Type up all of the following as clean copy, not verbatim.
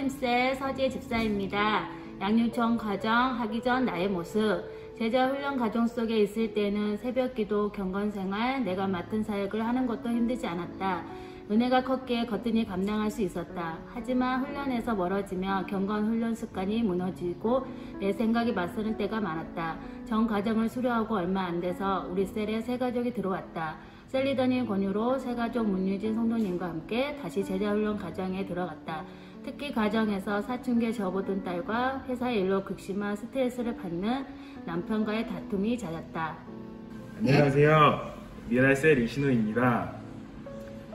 코엠셀 서지혜 집사입니다. 양육청 과정 하기 전 나의 모습. 제자 훈련 과정 속에 있을 때는 새벽 기도, 경건 생활, 내가 맡은 사역을 하는 것도 힘들지 않았다. 은혜가 컸기에 거뜬히 감당할 수 있었다. 하지만 훈련에서 멀어지며 경건 훈련 습관이 무너지고 내 생각이 맞서는 때가 많았다. 전 과정을 수료하고 얼마 안 돼서 우리 셀에 새 가족이 들어왔다. 셀 리더님 권유로 새 가족 문유진 성도님과 함께 다시 제자 훈련 과정에 들어갔다. 특히 가정에서 사춘기에 접어든 딸과 회사의 일로 극심한 스트레스를 받는 남편과의 다툼이 잦았다. 안녕하세요. 미랄셀 이신우입니다.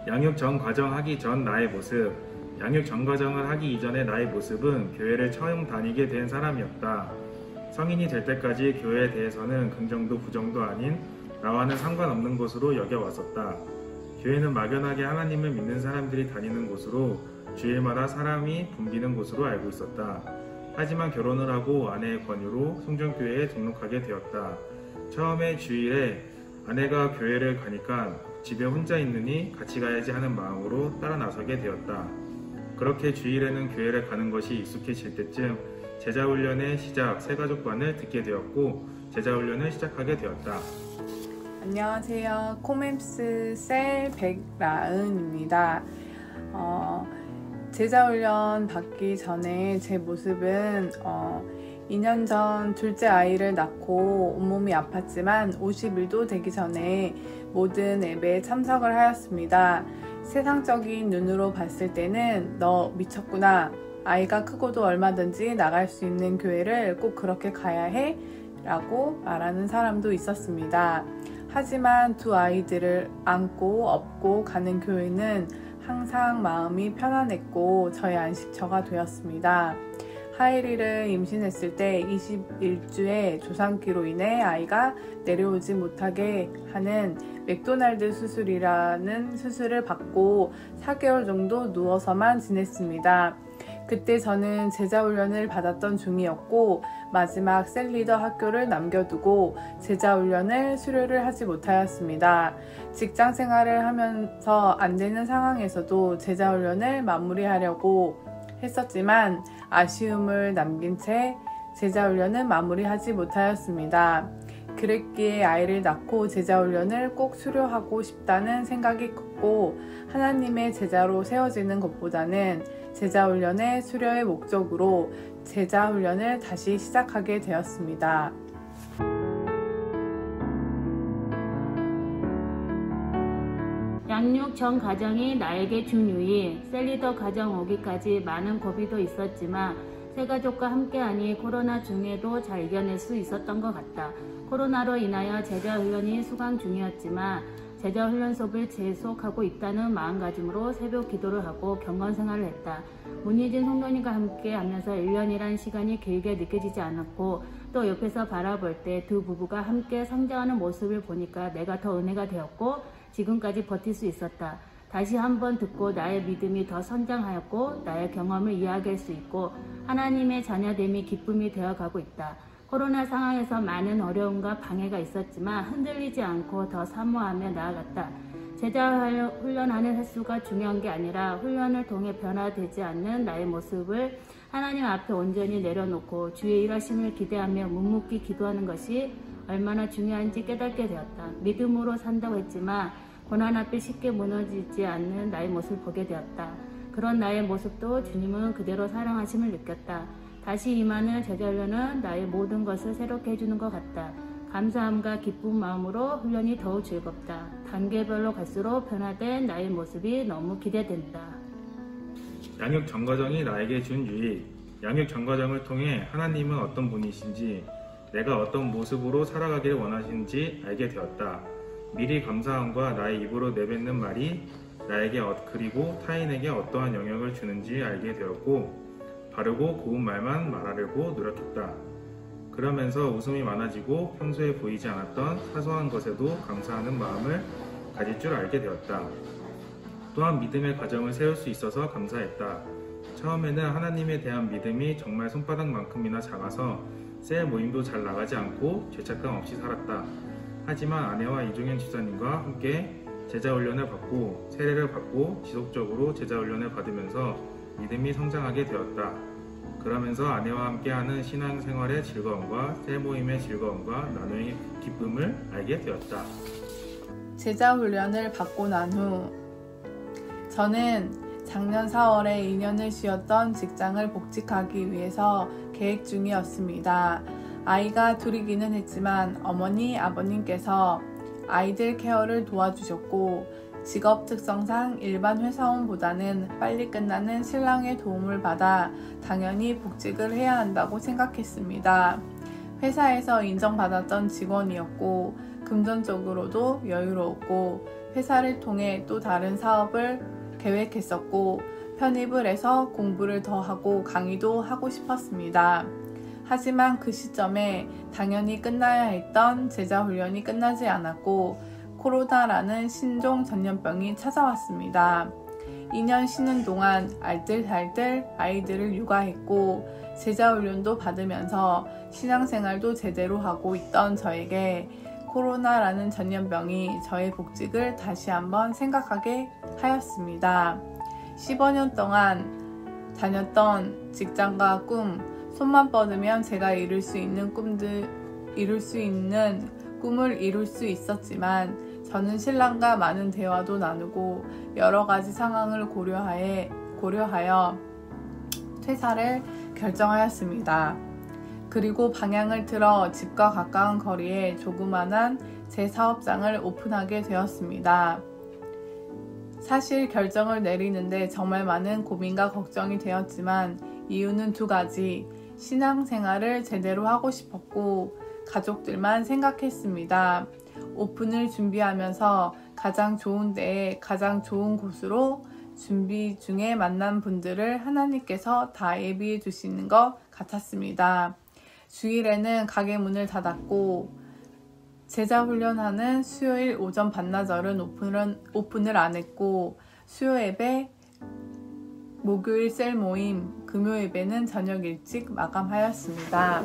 양육 전 과정 하기 전 나의 모습. 양육 전 과정을 하기 이전의 나의 모습은 교회를 처음 다니게 된 사람이었다. 성인이 될 때까지 교회에 대해서는 긍정도 부정도 아닌 나와는 상관없는 곳으로 여겨왔었다. 교회는 막연하게 하나님을 믿는 사람들이 다니는 곳으로 주일마다 사람이 붐비는 곳으로 알고 있었다. 하지만 결혼을 하고 아내의 권유로 성전교회에 등록하게 되었다. 처음에 주일에 아내가 교회를 가니까 집에 혼자 있느니 같이 가야지 하는 마음으로 따라 나서게 되었다. 그렇게 주일에는 교회를 가는 것이 익숙해질 때쯤 제자훈련의 시작 새가족반을 듣게 되었고 제자훈련을 시작하게 되었다. 안녕하세요. 코멤스 셀 백라은입니다. 제자훈련 받기 전에 제 모습은 2년 전 둘째 아이를 낳고 온몸이 아팠지만 50일도 되기 전에 모든 예배에 참석을 하였습니다. 세상적인 눈으로 봤을 때는 너 미쳤구나. 아이가 크고도 얼마든지 나갈 수 있는 교회를 꼭 그렇게 가야 해? 라고 말하는 사람도 있었습니다. 하지만 두 아이들을 안고 업고 가는 교회는 항상 마음이 편안했고 저의 안식처가 되었습니다. 하이리를 임신했을 때 21주의 조산기로 인해 아이가 내려오지 못하게 하는 맥도날드 수술이라는 수술을 받고 4개월 정도 누워서만 지냈습니다. 그때 저는 제자훈련을 받았던 중이었고 마지막 셀리더 학교를 남겨두고 제자훈련을 수료를 하지 못하였습니다. 직장 생활을 하면서 안 되는 상황에서도 제자훈련을 마무리하려고 했었지만 아쉬움을 남긴 채 제자훈련은 마무리하지 못하였습니다. 그랬기에 아이를 낳고 제자훈련을 꼭 수료하고 싶다는 생각이 컸고 하나님의 제자로 세워지는 것보다는 제자훈련의 수료의 목적으로 제자훈련을 다시 시작하게 되었습니다. 양육 전 과정이 나에게 준 유익. 셀리더 과정 오기까지 많은 고비도 있었지만 새가족과 함께하니 코로나 중에도 잘 이겨낼 수 있었던 것 같다. 코로나로 인하여 제자훈련이 수강 중이었지만 제자훈련 수업을 계속하고 있다는 마음가짐으로 새벽 기도를 하고 경건생활을 했다. 문희진 성도님과 함께 하면서 1년이란 시간이 길게 느껴지지 않았고 또 옆에서 바라볼 때 두 부부가 함께 성장하는 모습을 보니까 내가 더 은혜가 되었고 지금까지 버틸 수 있었다. 다시 한번 듣고 나의 믿음이 더 성장하였고 나의 경험을 이야기할 수 있고 하나님의 자녀됨이 기쁨이 되어가고 있다. 코로나 상황에서 많은 어려움과 방해가 있었지만 흔들리지 않고 더 사모하며 나아갔다. 제자 훈련하는 횟수가 중요한 게 아니라 훈련을 통해 변화되지 않는 나의 모습을 하나님 앞에 온전히 내려놓고 주의 일하심을 기대하며 묵묵히 기도하는 것이 얼마나 중요한지 깨닫게 되었다. 믿음으로 산다고 했지만 고난 앞에 쉽게 무너지지 않는 나의 모습을 보게 되었다. 그런 나의 모습도 주님은 그대로 사랑하심을 느꼈다. 다시 임하는 제자훈련은 나의 모든 것을 새롭게 해주는 것 같다. 감사함과 기쁜 마음으로 훈련이 더욱 즐겁다. 단계별로 갈수록 변화된 나의 모습이 너무 기대된다. 양육 전 과정이 나에게 준 유익. 양육 전 과정을 통해 하나님은 어떤 분이신지 내가 어떤 모습으로 살아가기를 원하시는지 알게 되었다. 미리 감사함과 나의 입으로 내뱉는 말이 나에게 그리고 타인에게 어떠한 영향을 주는지 알게 되었고 바르고 고운 말만 말하려고 노력했다. 그러면서 웃음이 많아지고 평소에 보이지 않았던 사소한 것에도 감사하는 마음을 가질 줄 알게 되었다. 또한 믿음의 가정을 세울 수 있어서 감사했다. 처음에는 하나님에 대한 믿음이 정말 손바닥만큼이나 작아서 셀 모임도 잘 나가지 않고 죄책감 없이 살았다. 하지만 아내와 이종현 집사님과 함께 제자훈련을 받고 세례를 받고 지속적으로 제자훈련을 받으면서 믿음이 성장하게 되었다. 그러면서 아내와 함께하는 신앙생활의 즐거움과 새 모임의 즐거움과 나눔의 기쁨을 알게 되었다. 제자 훈련을 받고 난 후 저는 작년 4월에 2년을 쉬었던 직장을 복직하기 위해서 계획 중이었습니다. 아이가 둘이기는 했지만 어머니, 아버님께서 아이들 케어를 도와주셨고 직업 특성상 일반 회사원보다는 빨리 끝나는 신랑의 도움을 받아 당연히 복직을 해야 한다고 생각했습니다. 회사에서 인정받았던 직원이었고 금전적으로도 여유로웠고 회사를 통해 또 다른 사업을 계획했었고 편입을 해서 공부를 더 하고 강의도 하고 싶었습니다. 하지만 그 시점에 당연히 끝나야 했던 제자훈련이 끝나지 않았고 코로나라는 신종 전염병이 찾아왔습니다. 2년 쉬는 동안 알뜰살뜰 아이들을 육아했고 제자훈련도 받으면서 신앙생활도 제대로 하고 있던 저에게 코로나라는 전염병이 저의 복직을 다시 한번 생각하게 하였습니다. 15년 동안 다녔던 직장과 꿈, 손만 뻗으면 제가 이룰 수 있는 꿈을 이룰 수 있었지만 저는 신랑과 많은 대화도 나누고 여러 가지 상황을 고려하여 퇴사를 결정하였습니다. 그리고 방향을 틀어 집과 가까운 거리에 조그만한 제 사업장을 오픈하게 되었습니다. 사실 결정을 내리는데 정말 많은 고민과 걱정이 되었지만 이유는 두 가지. 신앙생활을 제대로 하고 싶었고 가족들만 생각했습니다. 오픈을 준비하면서 가장 좋은 때에 가장 좋은 곳으로 준비 중에 만난 분들을 하나님께서 다 예비해 주시는 것 같았습니다. 주일에는 가게 문을 닫았고 제자훈련하는 수요일 오전 반나절은 오픈을 안 했고 수요 예배, 목요일 셀 모임, 금요 예배는 저녁 일찍 마감하였습니다.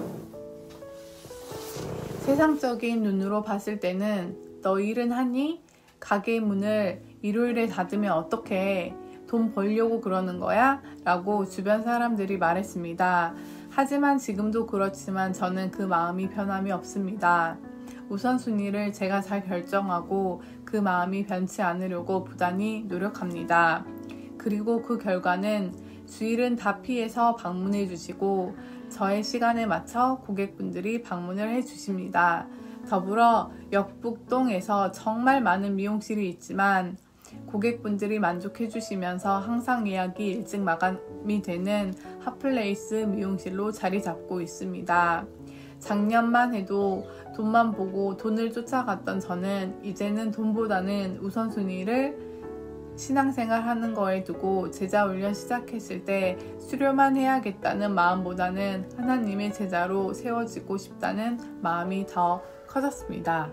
세상적인 눈으로 봤을 때는 너 일은 하니? 가게 문을 일요일에 닫으면 어떡해? 돈 벌려고 그러는 거야? 라고 주변 사람들이 말했습니다. 하지만 지금도 그렇지만 저는 그 마음이 변함이 없습니다. 우선순위를 제가 잘 결정하고 그 마음이 변치 않으려고 부단히 노력합니다. 그리고 그 결과는 주일은 다 피해서 방문해 주시고 저의 시간에 맞춰 고객분들이 방문을 해 주십니다. 더불어 역북동에서 정말 많은 미용실이 있지만 고객분들이 만족해 주시면서 항상 예약이 일찍 마감이 되는 핫플레이스 미용실로 자리 잡고 있습니다. 작년만 해도 돈만 보고 돈을 쫓아갔던 저는 이제는 돈보다는 우선순위를 신앙생활 하는 거에 두고 제자훈련 시작했을 때 수료만 해야겠다는 마음보다는 하나님의 제자로 세워지고 싶다는 마음이 더 커졌습니다.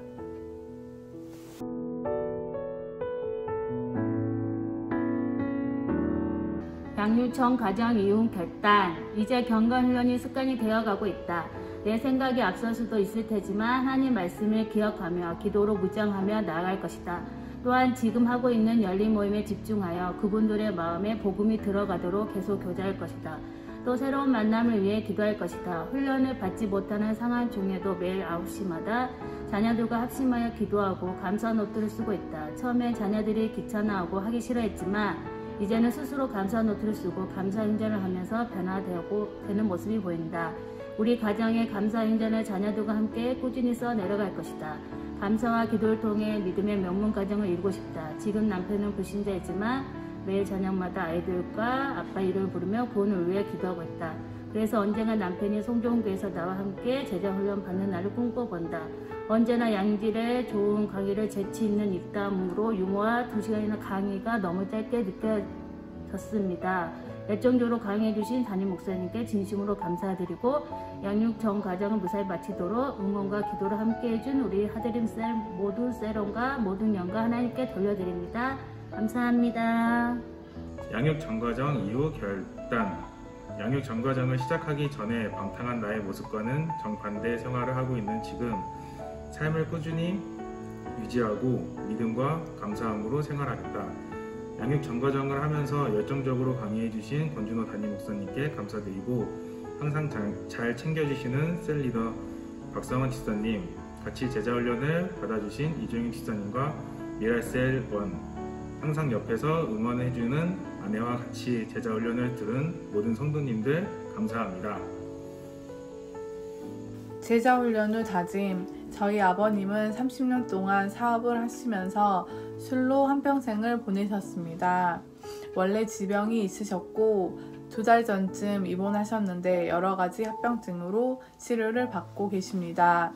양육청 가정 이혼 결단. 이제 경건훈련이 습관이 되어가고 있다. 내 생각이 앞설 수도 있을 테지만 하나님 말씀을 기억하며 기도로 무장하며 나아갈 것이다. 또한 지금 하고 있는 열린 모임에 집중하여 그분들의 마음에 복음이 들어가도록 계속 교제할 것이다. 또 새로운 만남을 위해 기도할 것이다. 훈련을 받지 못하는 상황 중에도 매일 9시마다 자녀들과 합심하여 기도하고 감사 노트를 쓰고 있다. 처음엔 자녀들이 귀찮아하고 하기 싫어했지만 이제는 스스로 감사 노트를 쓰고 감사 행전을 하면서 변화되는 모습이 보인다. 우리 가정의 감사 행전을 자녀들과 함께 꾸준히 써 내려갈 것이다. 감사와 기도를 통해 믿음의 명문 가정을 이루고 싶다. 지금 남편은 불신자이지만 매일 저녁마다 아이들과 아빠 이름을 부르며 구원을 위해 기도하고 있다. 그래서 언젠가 남편이 송정교에서 나와 함께 제자훈련 받는 날을 꿈꿔본다. 언제나 양질의 좋은 강의를 재치 있는 입담으로 유머와 2시간이나 강의가 너무 짧게 느껴졌습니다. 열정적으로 강의해주신 담임 목사님께 진심으로 감사드리고 양육정 과정을 무사히 마치도록 응원과 기도를 함께해준 우리 하드림 셀 모든 셀원과 모든 영광 하나님께 돌려드립니다. 감사합니다. 양육 전과정 이후 결단. 양육 전과정을 시작하기 전에 방탕한 나의 모습과는 정반대 생활을 하고 있는 지금 삶을 꾸준히 유지하고 믿음과 감사함으로 생활하겠다. 양육 전과정을 하면서 열정적으로 강의해주신 권준호 담임 목사님께 감사드리고 항상 잘 챙겨주시는 셀리더 박성원 집사님, 같이 제자훈련을 받아주신 이종윤 집사님과 미랄셀1 항상 옆에서 응원해주는 아내와 같이 제자훈련을 들은 모든 성도님들 감사합니다. 제자훈련 후 다짐. 저희 아버님은 30년 동안 사업을 하시면서 술로 한평생을 보내셨습니다. 원래 지병이 있으셨고 2달 전쯤 입원하셨는데 여러 가지 합병증으로 치료를 받고 계십니다.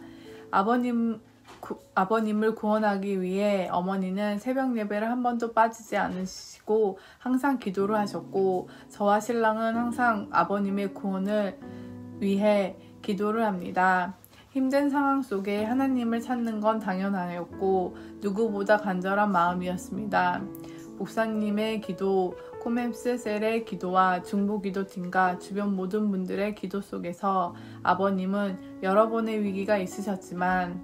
아버님을 구원하기 위해 어머니는 새벽 예배를 한 번도 빠지지 않으시고 항상 기도를 하셨고 저와 신랑은 항상 아버님의 구원을 위해 기도를 합니다. 힘든 상황 속에 하나님을 찾는 건 당연하였고 누구보다 간절한 마음이었습니다. 목사님의 기도, 코멤스 셀의 기도와 중보기도팀과 주변 모든 분들의 기도 속에서 아버님은 여러 번의 위기가 있으셨지만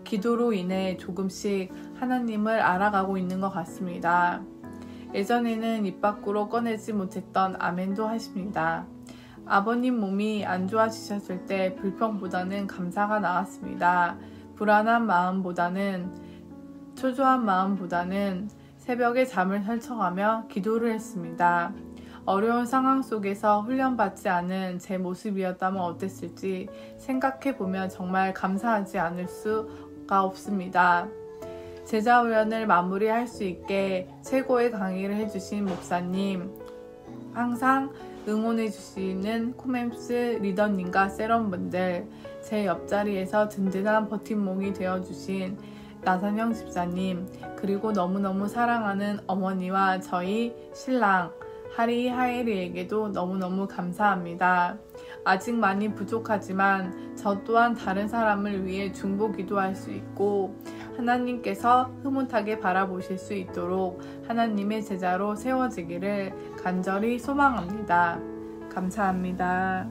기도로 인해 조금씩 하나님을 알아가고 있는 것 같습니다. 예전에는 입 밖으로 꺼내지 못했던 아멘도 하십니다. 아버님 몸이 안 좋아지셨을 때 불평보다는 감사가 나왔습니다. 불안한 마음보다는, 초조한 마음보다는 새벽에 잠을 설쳐가며 기도를 했습니다. 어려운 상황 속에서 훈련받지 않은 제 모습이었다면 어땠을지 생각해보면 정말 감사하지 않을 수가 없습니다. 제자훈련을 마무리할 수 있게 최고의 강의를 해주신 목사님, 항상 응원해주시는 코멤스 리더님과 세럼분들, 제 옆자리에서 든든한 버팀목이 되어주신 나선영 집사님, 그리고 너무너무 사랑하는 어머니와 저희 신랑 하리 하예리에게도 너무너무 감사합니다. 아직 많이 부족하지만 저 또한 다른 사람을 위해 중보 기도할 수 있고 하나님께서 흐뭇하게 바라보실 수 있도록 하나님의 제자로 세워지기를 간절히 소망합니다. 감사합니다.